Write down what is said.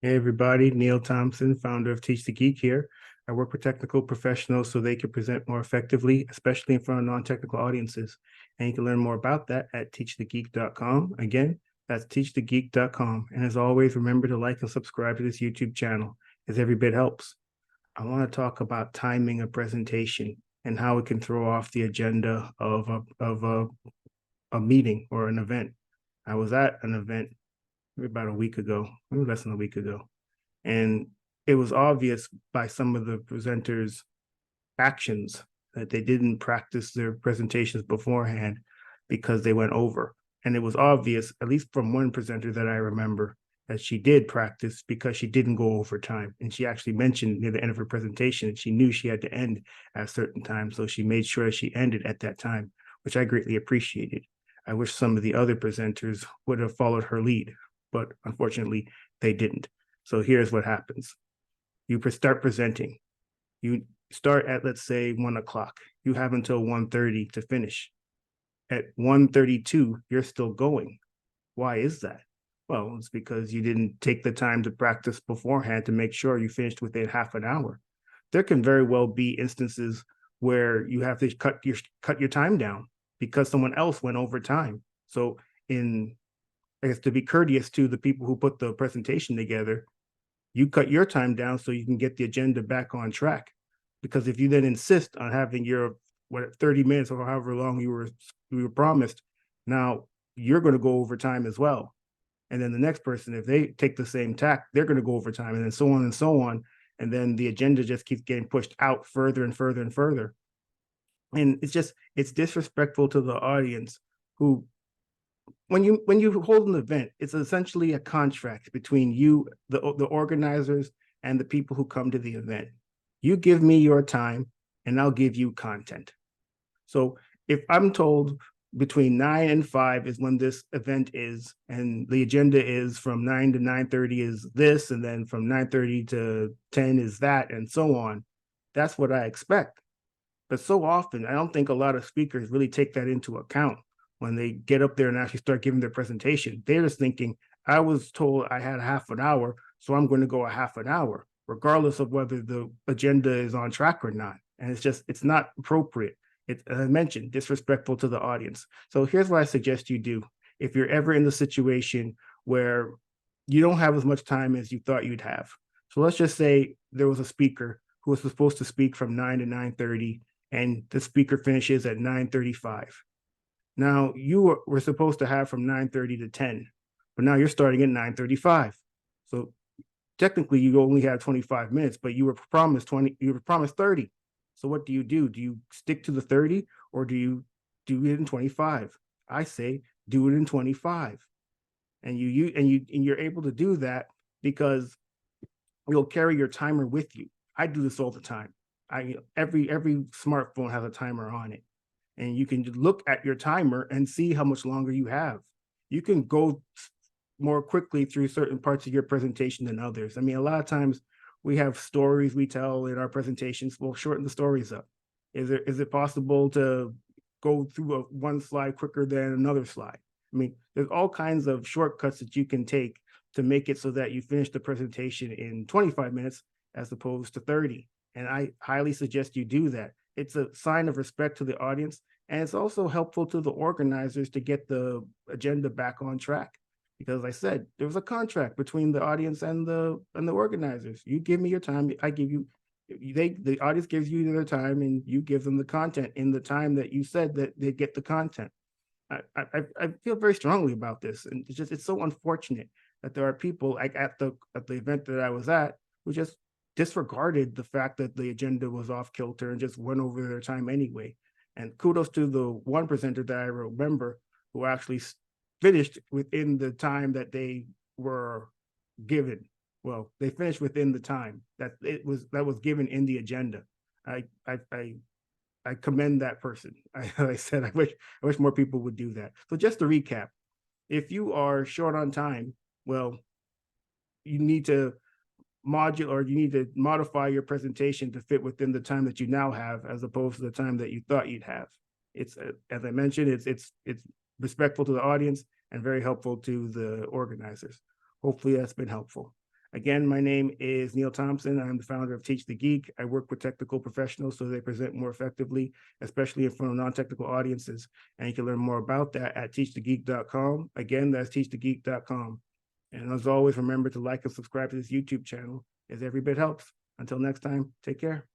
Hey everybody, Neil Thompson, founder of Teach the Geek here. I work with technical professionals so they can present more effectively, especially in front of non-technical audiences. And you can learn more about that at teachthegeek.com. Again, that's teachthegeek.com. And as always, remember to like and subscribe to this YouTube channel, as every bit helps. I want to talk about timing a presentation and how it can throw off the agenda of a meeting or an event. I was at an event maybe about a week ago, maybe less than a week ago, and it was obvious by some of the presenters' actions that they didn't practice their presentations beforehand because they went over. And it was obvious, at least from one presenter that I remember, that she did practice because she didn't go over time. And she actually mentioned near the end of her presentation, she knew she had to end at a certain time. So she made sure she ended at that time, which I greatly appreciated. I wish some of the other presenters would have followed her lead, but unfortunately, they didn't. So here's what happens. You start presenting. You start at, let's say, 1 o'clock. You have until 1:30 to finish. At 1:32, you're still going. Why is that? Well, it's because you didn't take the time to practice beforehand to make sure you finished within half an hour. There can very well be instances where you have to cut your time down because someone else went over time. So in I guess to be courteous to the people who put the presentation together, you cut your time down so you can get the agenda back on track. Because if you then insist on having your 30 minutes or however long you were promised, now you're going to go over time as well. And then the next person, if they take the same tack, they're going to go over time, and then so on and so on. And then the agenda just keeps getting pushed out further and further and further. And it's disrespectful to the audience who when you hold an event, it's essentially a contract between you, the organizers, and the people who come to the event. You give me your time, and I'll give you content. So if I'm told between 9 and 5 is when this event is, and the agenda is from 9 to 9:30 is this, and then from 9:30 to 10 is that, and so on, that's what I expect. But so often, I don't think a lot of speakers really take that into account when they get up there and actually start giving their presentation. They're just thinking, I was told I had half an hour, so I'm going to go a half an hour, regardless of whether the agenda is on track or not. And it's not appropriate. It's, as I mentioned, disrespectful to the audience. So here's what I suggest you do. If you're ever in the situation where you don't have as much time as you thought you'd have. So let's just say there was a speaker who was supposed to speak from 9 to 9:30, and the speaker finishes at 9:35. Now you were supposed to have from 9:30 to 10, but now you're starting at 9:35. So technically you only have 25 minutes, but you were promised 30. So what do? Do you stick to the 30, or do you do it in 25? I say do it in 25. And you're able to do that because you'll carry your timer with you. I do this all the time. Every smartphone has a timer on it, and you can look at your timer and see how much longer you have. You can go more quickly through certain parts of your presentation than others. I mean, a lot of times we have stories we tell in our presentations. We'll shorten the stories up. Is it possible to go through one slide quicker than another slide? I mean, there's all kinds of shortcuts that you can take to make it so that you finish the presentation in 25 minutes as opposed to 30. And I highly suggest you do that. It's a sign of respect to the audience, and it's also helpful to the organizers to get the agenda back on track. Because I said there was a contract between the audience and the organizers. You give me your time, I give you the audience gives you their time, and you give them the content in the time that you said that they get the content. I feel very strongly about this, and it's so unfortunate that there are people like at the event that I was at who just disregarded the fact that the agenda was off kilter and just went over their time anyway. And kudos to the one presenter that I remember who actually finished within the time that they were given. Well, they finished within the time that was given in the agenda. I I I, I commend that person. I said I wish more people would do that. So just to recap, if you are short on time, well, you need to you need to modify your presentation to fit within the time that you now have, as opposed to the time that you thought you'd have. It's as I mentioned, it's respectful to the audience and very helpful to the organizers. Hopefully that's been helpful. Again, my name is Neil Thompson. I'm the founder of Teach the Geek. I work with technical professionals so they present more effectively, especially in front of non-technical audiences. And you can learn more about that at teachthegeek.com. Again, that's teachthegeek.com. And as always, remember to like and subscribe to this YouTube channel, as every bit helps. Until next time, take care.